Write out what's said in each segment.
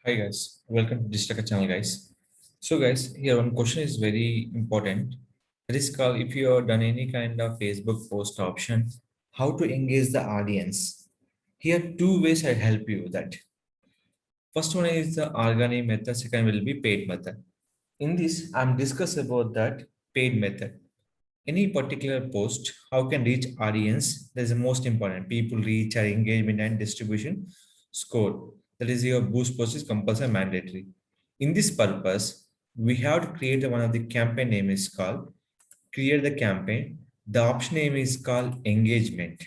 Hi guys, welcome to Digital Rakesh channel guys. So guys, here one question is very important. That is called if you have done any kind of Facebook post option, how to engage the audience. Here two ways I help you that. First one is the organic method, second will be paid method. In this, I'm discuss about that paid method. Any particular post, how can reach audience? That is the most important. People reach our engagement and distribution score. That is your boost post is compulsory mandatory. In this purpose, we have to create one of the campaign name is called create the campaign. The option name is called engagement.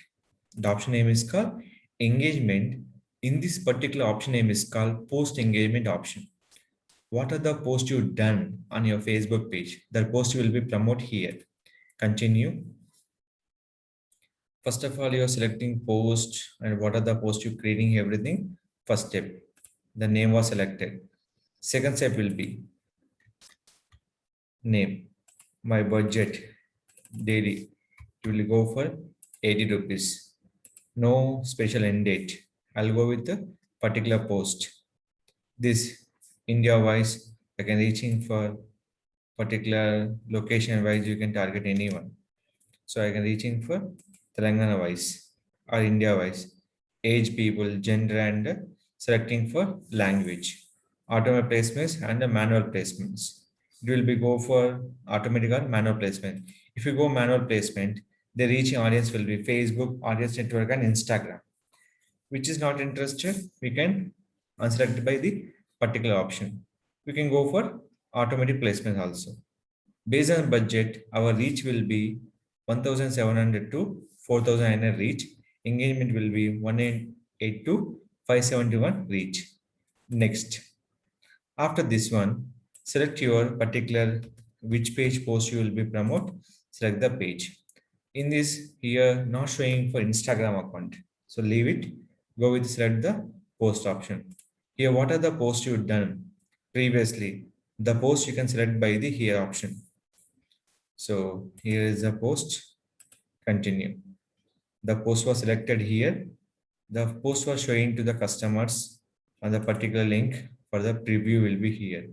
The option name is called engagement. In this particular option name is called post engagement option. What are the posts you've done on your Facebook page? The post will be promote here. Continue. First of all, you're selecting post and what are the posts you're creating everything. First step, the name was selected. Second step will be name, my budget daily. You will go for 80 rupees. No special end date. I'll go with the particular post. This India wise, I can reaching for particular location wise, you can target anyone. So I can reaching for Telangana wise or India wise, age, people, gender, and selecting for language, automatic placements and the manual placements. It will be go for automatic or manual placement. If you go manual placement, the reaching audience will be Facebook, audience network, and Instagram. Which is not interested, we can unselect by the particular option. We can go for automatic placement also. Based on budget, our reach will be 1,700 to 4,900 reach. Engagement will be 188 to 571 reach. Next, after this one, select your particular which page post you will be promote. Select the page. In this here, not showing for Instagram account. So leave it. Go with select the post option. Here, what are the posts you've done previously? The post you can select by the here option. So here is the post. Continue. The post was selected here. The post was showing to the customers on the particular link for the preview will be here.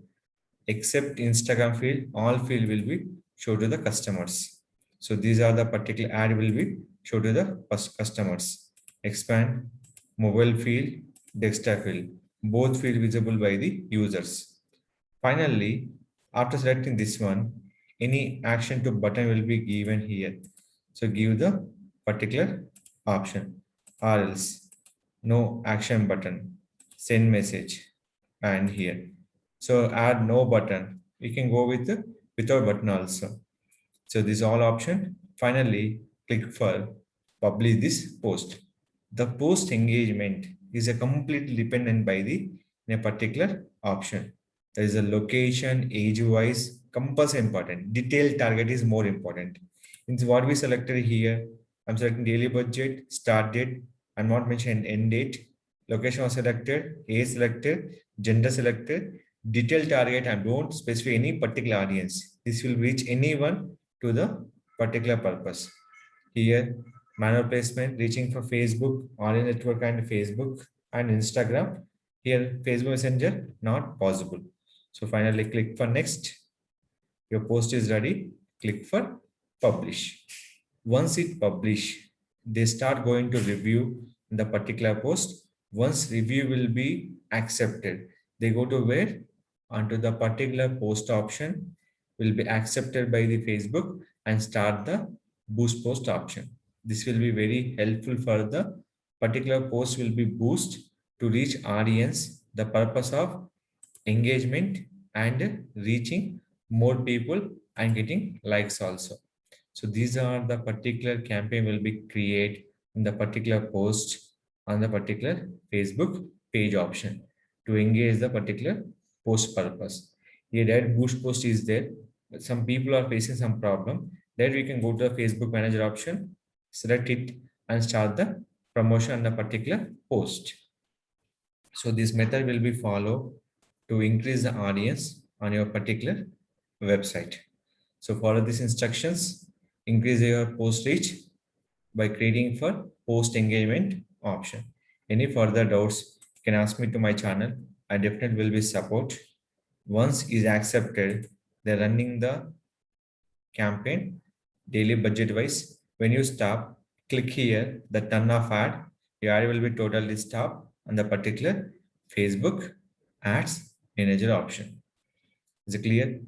Except Instagram field, all field will be show to the customers. So these are the particular ad will be show to the customers. Expand mobile field, desktop field, both field visible by the users. Finally, after selecting this one, any action to button will be given here. So give the particular option or else no action button, send message and here. So add no button. We can go with the without button also. So this all option. Finally, click for publish this post. The post engagement is a completely dependent by the in a particular option. There is a location, age wise, compulsory important. Detailed target is more important. It's what we selected here. I'm selecting daily budget, start date. I'm not mentioning end date. Location was selected, age selected, gender selected. Detailed target, I don't specify any particular audience. This will reach anyone to the particular purpose. Here, manual placement reaching for Facebook, audience network and Facebook and Instagram. Here, Facebook Messenger, not possible. So finally click for next. Your post is ready. Click for publish. Once it publish, they start going to review the particular post. Once review will be accepted, they go to where? Onto the particular post option will be accepted by the Facebook and start the boost post option. This will be very helpful for the particular post will be boost to reach audience. The purpose of engagement and reaching more people and getting likes also. So these are the particular campaign will be create in the particular post on the particular Facebook page option to engage the particular post purpose. Here that boost post is there. But some people are facing some problem. There we can go to the Facebook manager option, select it and start the promotion on the particular post. So this method will be followed to increase the audience on your particular website. So follow these instructions, increase your post reach by creating for post engagement option. Any further doubts can ask me to my channel. I definitely will be support. Once is accepted, they're running the campaign daily budget wise. When you stop, click here, the turn off ad. Your ad will be totally stopped on the particular Facebook ads manager option. Is it clear?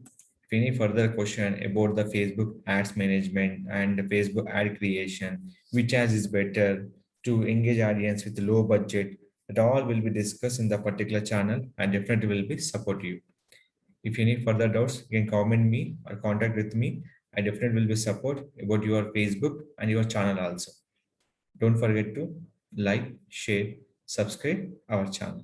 If any further question about the Facebook ads management and the Facebook ad creation, which ads is better to engage audience with low budget, that all will be discussed in the particular channel and definitely will be support you. If you need further doubts, you can comment me or contact with me. I definitely will be support about your Facebook and your channel also. Don't forget to like, share, subscribe our channel.